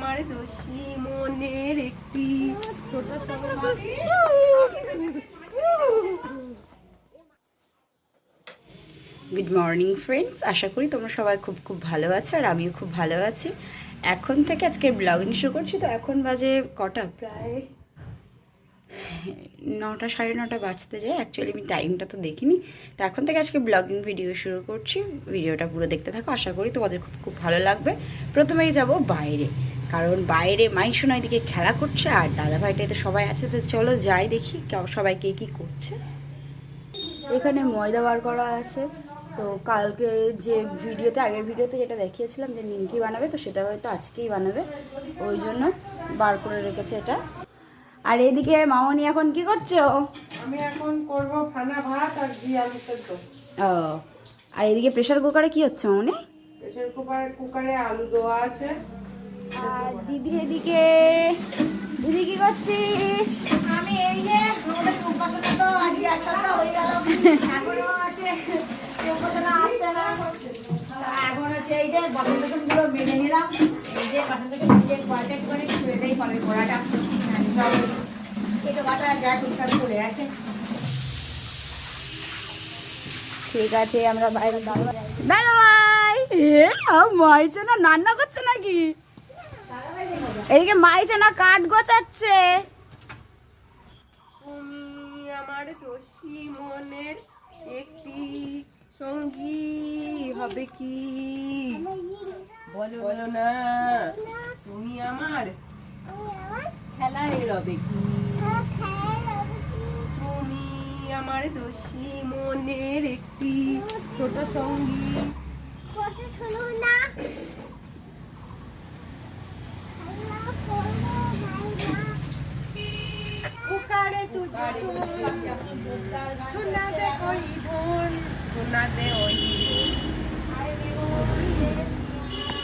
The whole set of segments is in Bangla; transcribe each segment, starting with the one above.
আমার দোষী মনের একটি ছোট গুড মর্নিং ফ্রেন্ডস, আশা করি তোমরা সবাই খুব খুব ভালো আছো আর আমিও খুব ভালো আছি। এখন থেকে আজকে ব্লগিং শুরু করছি। তো এখন বাজে কটা, প্রায় 9টা 9:30 বাজতে যায়। অ্যাকচুয়ালি আমি টাইমটা তো দেখিনি। তো এখন থেকে আজকে ব্লগিং ভিডিও শুরু করছি। ভিডিওটা পুরো দেখতে থাকো, আশা করি তোমাদের খুব খুব ভালো লাগবে। প্রথমেই যাব বাইরে, কারণ বাইরে মাইশোনা দিকে খেলা করছে আর দাদাভাইটাই তো সবাই আছে। তো চলো যাই দেখি সবাই কে কী করছে। এখানে ময়দা বার করা আছে। তো কালকে যে ভিডিওতে, আগের ভিডিওতে যেটা দেখিয়েছিলাম যে নিমকি বানাবে, তো সেটা হয়তো আজকেই বানাবে, ওই জন্য বার করে রেখেছে এটা। আর এদিকে মামনি এখন কি করছো? আমি এখন করব ফানা ভাত আর ঘি আলু সেদ্ধ। ও, আর এদিকে প্রেসার কুকারে কি হচ্ছে মামনি? প্রেসার কুকারে আলু দেওয়া আছে। আর দিদি এদিকে, দিদি কি করছিস? আমি এই যে আমাদের উপাসনা তো আজকে এক সপ্তাহ হয়ে গেল, এখনো আছে উপাসনা আসছে না। এখন হচ্ছে এই যে বাসন টাসনগুলো মেনে নিলাম, এই যে বাসন টাসন নিজে কোয়ার্টেট করে শুয়েটাই ফলের গোড়াটা সব কেটে কাটা যা ঠিকঠাক চলে আছে। ঠিক আছে, আমরা বাইরে দাদা ভাই মাইছে না রান্না করছে নাকি? এদিকে মাইছে না কাঠ গোছাচ্ছে। তুমি আমার দোষী মনের একটি সঙ্গী হবে কি? বলো না, তুমি আমার খেলায় রবে কি? তুমি আমার দোষী মনের একটি ছোট সঙ্গী। পুকারে তুঝে সোনা দে ওই বোন, সোনা দে ওই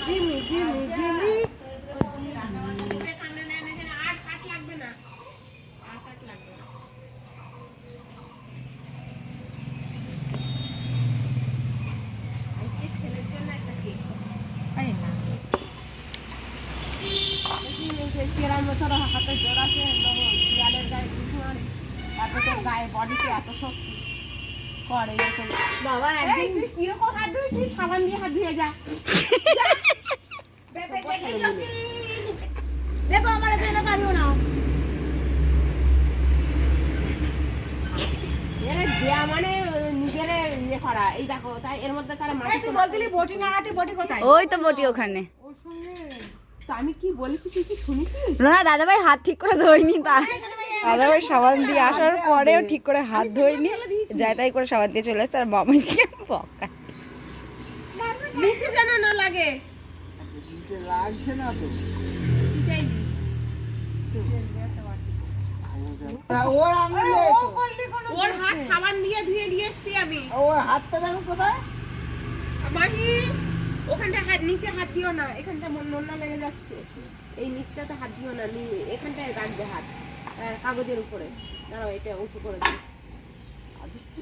জিমি জিমি জিমি। হাতে জোর আছে, শিয়ালের গায়ে গায়ে বডিতে এত শক্তি করে এরকম। বাবা একদিন তুই কিরকম হাত ধুয়েছিস? সাবান দিয়ে হাত ধুয়ে যা। দেখো আমার এখানে পারিও না। এর দেয়া মানে নিজের ইয়ে করা। এই দেখো, তাই এর মধ্যে তারা মাটি। তুই বলছিলি বটি নাড়াতে, বটি কোথায়? ওই তো বটি ওখানে। ওর সঙ্গে তো আমি কি বলেছি তুই কি শুনেছিস? না দাদাভাই হাত ঠিক করে ধোয়নি, তা দাদাভাই সাবান দিয়ে আসার পরেও ঠিক করে হাত ধোয়নি, যাই তাই করে সাবান দিয়ে চলে আসছে। আর মামাকে বকা নিচে যেন না লাগে। লাগছে না তো। ওর আঙুলে ও করলি কোনো, ওর হাত সাবান দিয়ে ধুয়ে নিয়ে এসছি আমি। ওর হাতটা দেখো কোথায়। মাহি ওখানটা হাত, নিচে হাত দিও না, এখানটা নোনা লেগে যাচ্ছে। এই নিচটাতে হাত দিও না, এখানটায় রাখবে হাত কাগজের উপরে। দাঁড়াও, এটা উঁচু করে দিই।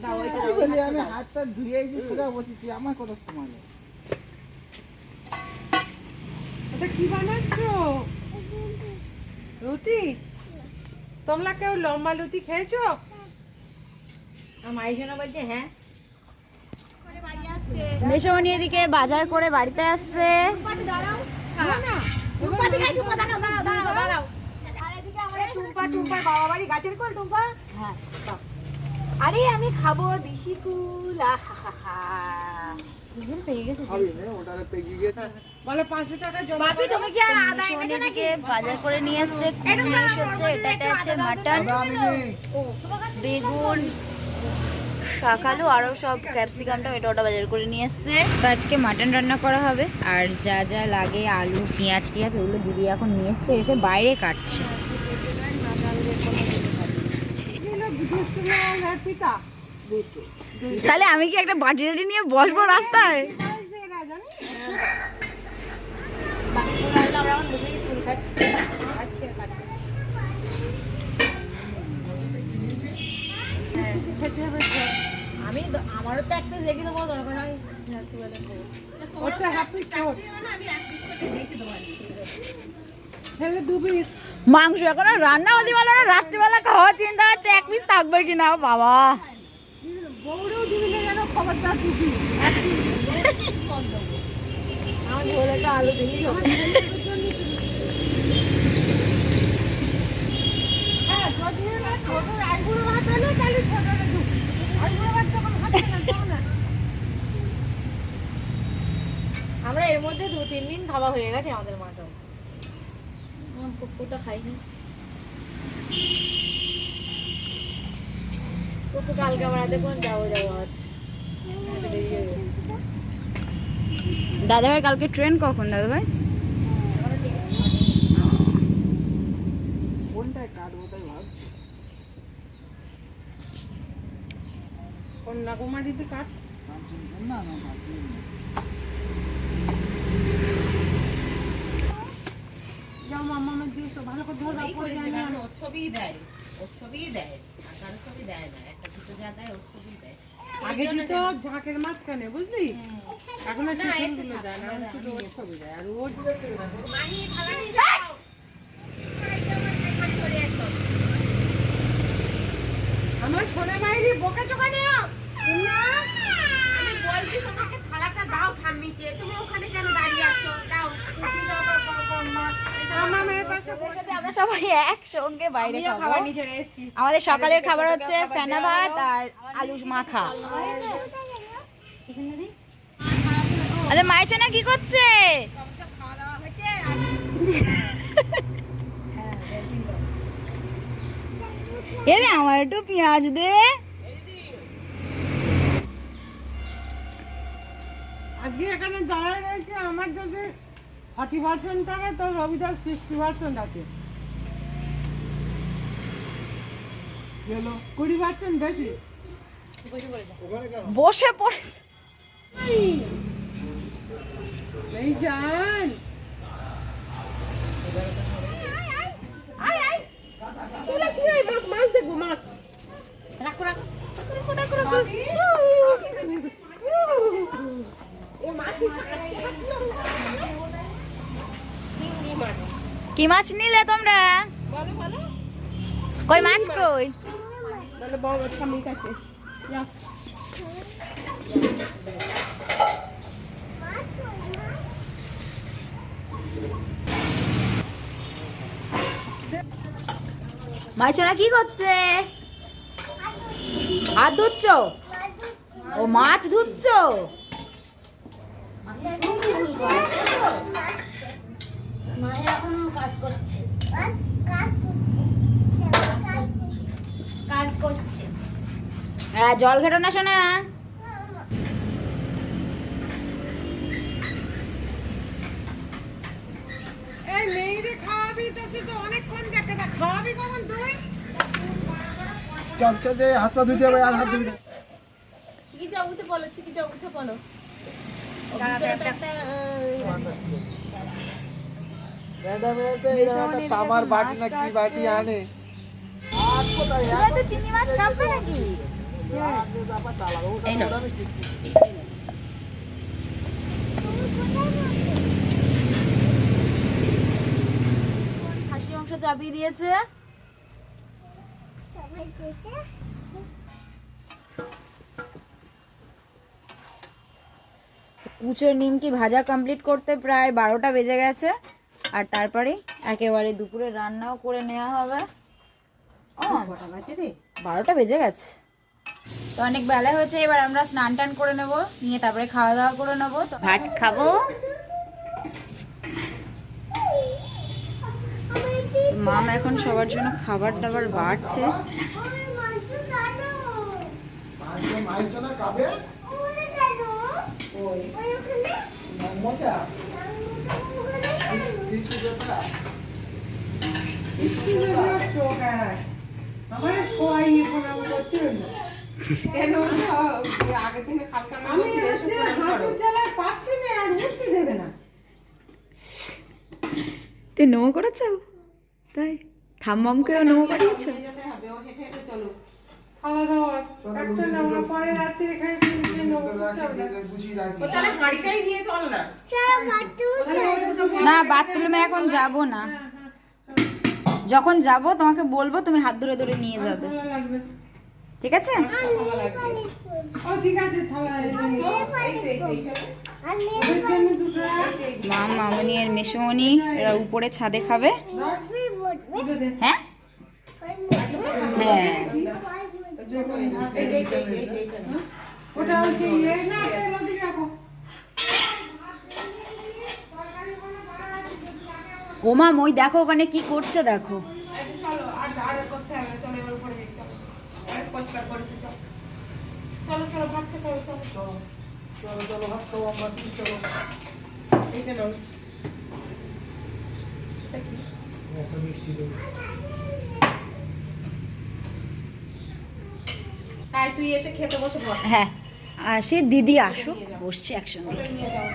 দাও, এটা দাও, বলি হাতটা আমি দাও। হাতটা ধুয়ে এসে সোজা বসেছি, আমার কথা তোমার। এটা কি বানাচ্ছো? রুটি? তোমরা কেউ লম্বা লুচি খেয়েছো? আমার জন্য বলছে হ্যাঁ। মেশমনি এদিকে বাজার করে বাড়িতে আসছে। টুম্পার বাবা বাড়ি গাছের কোল। টুম্পা হ্যাঁ, আরে আমি খাবো দিশি কুল। পেয়ে গেছে। বলো 500 টাকা জমা বাপি তুমি কি আর আদা মেশমনি এনেছো নাকি? এদিকে বাজার করে নিয়ে আসছে, কুমড়ো এসেছে, এটাতে আছে মাটন, বেগুন, শাকালু, আরও সব ক্যাপসিকামটা এটা ওটা বাজার করে নিয়ে এসছে। তো আজকে মাটন রান্না করা হবে। আর যা যা লাগে আলু পেঁয়াজ টিয়াজ ওগুলো দিদি এখন নিয়ে এসছে, এসে বাইরে কাটছে। পিতা তাহলে আমি কি একটা বাটি টাটি নিয়ে বসবো রাস্তায়? আমি আমারও তো একটা রেখে দেবো, দরকার হয়। ওটা হাফ পিস ছোট। ফেলে দুবি মাংস এখন আর রান্না হতে পারলো না, রাত্রিবেলা খাওয়ার চিন্তা হচ্ছে এক পিস থাকবে কিনা। বাবা বউরেও দিবি না যেন খবরদার দুবি আলু দিলি হ্যাঁ যদি না ছোট আইগুলো ভাত হলো তাহলে ছোটটা দুবি আইগুলো ভাত যখন ভাত না তখন না আমরা এর মধ্যে 2-3 দিন খাওয়া হয়ে গেছে আমাদের মাটন। কুকুরটা খাইনি। কুকুর কালকে আবার রাতে কোন যাবো আজ দেরি হয়ে গেছে। দাদা ভাই কালকে ট্রেন কখন দাদা ভাই? কোনটায় কাটবো তাই ভাবছি। কন্যাকুমারীতে কাট না না ভাবছি যাও মামা আমার দিয়ে তো ভালো করে ধরো পরে জানি আমি আগে তো ঝাঁকের মাঝখানে বুঝলি এখন আর সেখান গুলো যায় না এখন শুধু ওর ছবি দেয় আর ওর আমার ছোড়া মাইরি বকে চোখা নেও আমি বলছি তোমাকে থালাটা দাও ঠাম্মিকে তুমি ওখানে কেন দাঁড়িয়ে আছো দাও মামা মেয়ের পাশে আমরা সবাই একসঙ্গে বাইরে আমিও খাবো। খাবার নিচে এসেছি আমাদের সকালের খাবার হচ্ছে ফেনা ভাত আর আলু মাখা। আরে মাইচনা কি করছে? এরে আমার একটু পেঁয়াজ দে। আজকে এখানে দাঁড়ায় রয়েছে আমার যদি 40% থাকে তো রবিদার 60% আছে কি হলো 20% বেশি ওখানে কেন? বসে পড়েছে। এই জান মাছ দেখবো মাছ রাখো রাখো কি মাছ নিলে তোমরা? কই মাছ কই? বলে বাবা স্বামীর কাছে যাও মাইচনা কি করছে? হাত ধুচ্ছ? ও মাছ ধুচ্ছ? মায়ের এখনো কাজ করছে। কাজ করছে। হ্যাঁ জল ঘেটো না শোনা। এই মেয়েরে খাওয়াবি তো সে তো অনেকক্ষণ দেখে দেখ খাওয়াবি কখন তুই চল চল যে হাত পা ধুইতে হবে আর হাত ধুবি না। চিকি যাও উঠে বলো চিকি যাও উঠে বলো ম্যাডাম একটা তামার বাটি না কি বাটি আনে আর কোথায় তো চিংড়ি মাছ খাবে নাকি? এই নাও। খাসি মাংস চাপিয়ে দিয়েছে। কুচোর নিমকি ভাজা কমপ্লিট করতে প্রায় 12টা বেজে গেছে। আর তারপরে একেবারে দুপুরে রান্নাও করে নেওয়া হবে। 12টা বেজে গেছে তো অনেক বেলা হয়েছে। এবার আমরা স্নান টান করে নেব, নিয়ে তারপরে খাওয়া দাওয়া করে নেবো। ভাত খাবো। মাম এখন সবার জন্য খাবার দাবার বাড়ছে। মাইছো না খাবে ওই মজা টিস্যু পেপার আমার সবাই প্রণাম করতে হলো কেন আগের দিনে কালকা আমি হাঁটুর জ্বালায় পাচ্ছি না আর উঠতে দেবে না তে নো করেছো তাই? ঠাম্মামকেও নো করিয়েছো? চলো খাওয়া দাওয়া একটা নামা পরে রাত্রে খাই বুঝিয়ে রাখি তাহলে হাঁড়িটাই নিয়ে চল না না বাথরুমে এখন যাব না। যখন যাব তোমাকে বলবো, তুমি হাত ধরে ধরে নিয়ে যাবে, থালা লাগবে। ঠিক আছে? থালা লাগবে। ও ঠিক আছে, থালা এই তো, এই তো, ওদের জন্য দুটো মা, মামনি আর মেসোমনি এরা উপরে ছাদে খাবে। দুটো দে। হ্যাঁ হ্যাঁ, ওটা হচ্ছে ইয়ে না, এর ওদিকে রাখো। ও মা, ওই দেখো ওখানে কি করছে দেখো। আচ্ছা, চলো, আর করতে হবে না, চলো এবার উপরে যাই, চলো। আর পরিষ্কার করেছি, চলো। চলো, চলো, ভাত খেতে হবে, চলো। চলো চলো ভাত খাবো আমরা, চলো। এইটা নাও। এটা কি? এত মিষ্টি দেবো। তাই তুই এসে খেতে বসে বস। হ্যাঁ, আর সে দিদি আসুক, বসছে একসঙ্গে। ওটা নিয়ে যাও।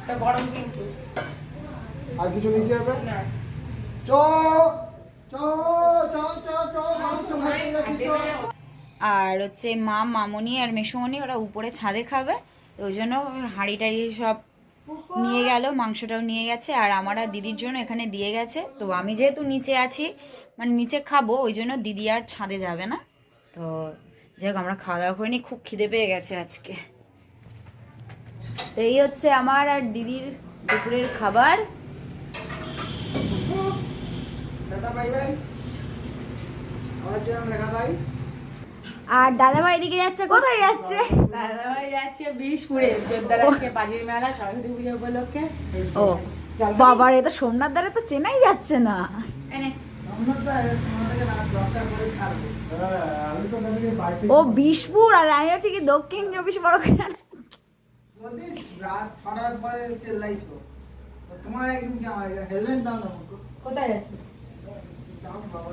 এটা গরম কিন্তু। আর কিছু নিতে হবে? না। চ চ চ চ চ মাংস ভাজতে যাচ্ছি, চ। আর হচ্ছে মা, মামনি আর মেসোমনি ওরা উপরে ছাদে খাবে, তো ওই জন্য হাঁড়ি টাড়ি সব নিয়ে গেল, মাংসটাও নিয়ে গেছে, আর আমার আর দিদির জন্য এখানে দিয়ে গেছে। তো আমি যেহেতু নিচে আছি, মানে নিচে খাবো, ওই জন্য দিদি আর ছাদে যাবে না। তো যাই হোক, আমরা খাওয়া দাওয়া করিনি, খুব খিদে পেয়ে গেছে আজকে। তো এই হচ্ছে আমার আর দিদির দুপুরের খাবার। দেখা পাই ভাই, আমার জন্য দেখা পাই। আর দাদা ভাই এদিকে যাচ্ছে, কোথায় যাচ্ছে? দাদাভাই যাচ্ছে বিষপুরে, জোরদার আজকে বাজির মেলা সরস্বতী পুজো উপলক্ষে। ও বাবার, এ তো সোমনাথ দ্বারে তো চেনাই যাচ্ছে না। আমি তো নাকি বাড়িতে ও বিষপুর, আর আমি আছি কি দক্ষিণ 24 পরগনা। বলতিস রাত 6টার পরে চেল্লাইছো, তো তোমার একদিন কি আমার হেলমেট দাও না আমাকে। কোথায় যাচ্ছে? দাও বাবা,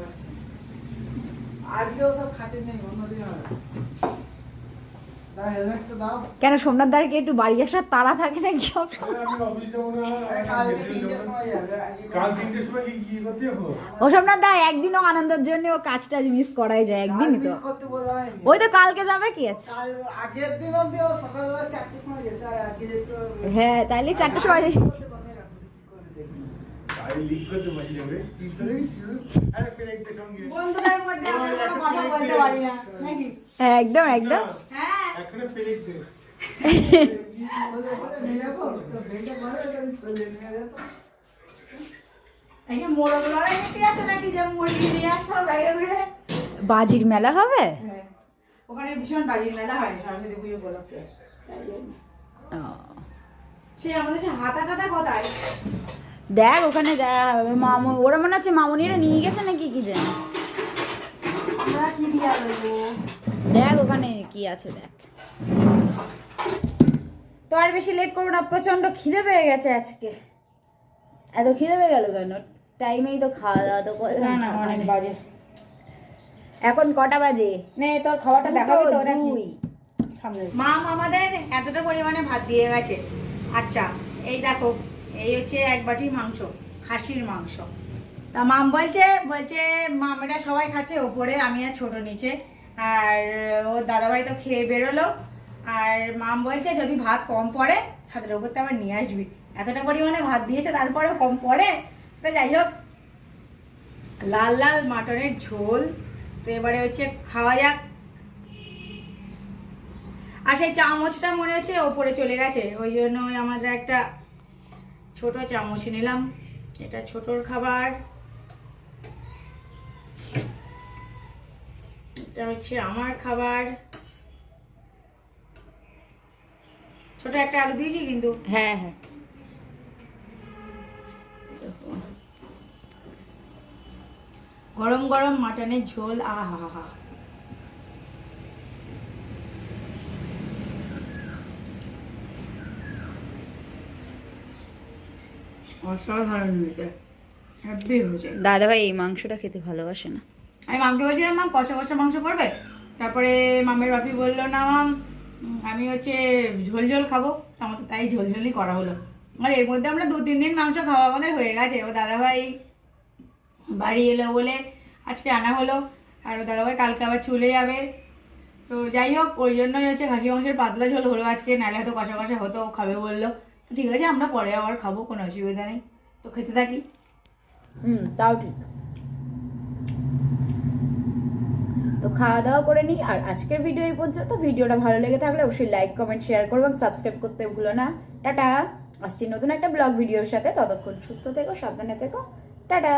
আজকেও সব খাতে নেই, অন্যদিন হবে। দাও হেলমেটটা দাও। কেন সোমনাথ দ্বারে কি একটু বাড়ি আসার তাড়া থাকে নাকি? সব আমি অফিস যাবো না। আরে কালকে 3টের সময় যাবে, আজকে কাল 3টের সময় কি করতে যাবো? ও সোমনাথ দা একদিনও আনন্দের জন্য ও কাজটা মিস করাই যায়, একদিনই তো। মিস করতে বলা হয়নি। ওই তো কালকে যাবে, কি আছে? কাল আগের দিন অব্দি ও সকালবেলা 4টের সময় গেছে, আর আজকে যেতে হবে। হ্যাঁ, তাইলে 4টার সময় যাই। কথাই রাখো, কি করে দেখি। আমি লিক করতে পারি না রে। কি করে? আরে ফেরাইতে সঙ্গে। বন্ধুদের মধ্যে আমরা কোনো কথা বলতে পারি না নাকি? হ্যাঁ, একদম একদম। হ্যাঁ, এখনো ফেরাইতে। বলে বলে নিয়ে যাবো, তো ভেঙে পড়ে চলে নিয়ে যেত। এই যে মোরগ লড়াই দেখতে যাচ্ছে নাকি, যে মুরগি নিয়ে আসবো বাইরে ঘুরে? বাজির মেলা হবে? হ্যাঁ, ওখানে ভীষণ বাজির মেলা হয় সরস্বতী পুজো উপলক্ষে। তাই জন্য। ও, সে আমাদের সে হাতা টাতা কোথায়? দেখ ওখানে মামু, ওরা মনে হচ্ছে মামুনিরা নিয়ে গেছে নাকি, কি জানি। আমরা কি দিয়া দেবো? দেখ ওখানে কি আছে, দেখ। তো আর বেশি লেট করবো না, প্রচন্ড খিদে পেয়ে গেছে আজকে। এত খিদে পেয়ে গেল কেন? টাইমেই তো খাওয়া দাওয়া তো করলাম। না না, অনেক বাজে। এখন কটা বাজে? নে তোর খাবারটা দেখাবি তো, ওটা কি? 2। মা আমাদের এতটা পরিমাণে ভাত দিয়ে গেছে। আচ্ছা, এই দেখো, এই হচ্ছে 1 বাটি মাংস, খাসির মাংস। তা মাম বলছে মামেরা সবাই খাচ্ছে ওপরে, আমি আর ছোট নিচে। আর ওর দাদাভাই তো খেয়ে বেরোলো। আর মাম বলছে যদি ভাত কম পড়ে ছাদের ওপর তো আবার নিয়ে আসবি। এতটা পরিমাণে ভাত দিয়েছে তারপরেও কম পড়ে। তো যাই হোক, লাল লাল মাটনের ঝোল। তো এবারে হচ্ছে খাওয়া যাক। আর সেই চামচটা মনে হচ্ছে ওপরে চলে গেছে, ওই জন্য আমাদের একটা ছোট চামচ নিলাম। এটা ছোটর খাবার, এটা হচ্ছে আমার খাবার। ছোট একটা আলু দিয়েছি কিন্তু। হ্যাঁ হ্যাঁ, গরম গরম মাটনের ঝোল, আহা হা হা। অসাধারণ হয়েছে, হ্যাপি হয়েছে। দাদা ভাই এই মাংসটা খেতে ভালোবাসে না। আমি মামকে বলছিলাম মাম কষা কষা মাংস করবে, তারপরে মামের বাপি বললো না মাম আমি হচ্ছে ঝোল ঝোল খাবো, আমার তো তাই ঝোল ঝোলই করা হলো। আর এর মধ্যে আমরা 2-3 দিন মাংস খাওয়া আমাদের হয়ে গেছে। ও দাদাভাই বাড়ি এলো বলে আজকে আনা হলো, আর ও দাদাভাই কালকে আবার চলে যাবে। তো যাই হোক, ওই জন্যই হচ্ছে খাসি মাংসের পাতলা ঝোল হলো আজকে, নাহলে হয়তো কষা কষা হতো, ও খাবে বললো। তো ঠিক আছে, আমরা পরে আবার খাবো, কোনো অসুবিধা নেই। তো খেতে থাকি। তাও ঠিক। খাওয়া দাওয়া করে নিই। আর আজকের ভিডিও এই পর্যন্ত। ভিডিওটা ভালো লেগে থাকলে অবশ্যই লাইক কমেন্ট শেয়ার করো এবং সাবস্ক্রাইব করতে ভুলো না। টাটা, আসছি নতুন একটা ব্লগ ভিডিওর সাথে। ততক্ষণ সুস্থ থেকো, সাবধানে থেকো, টাটা।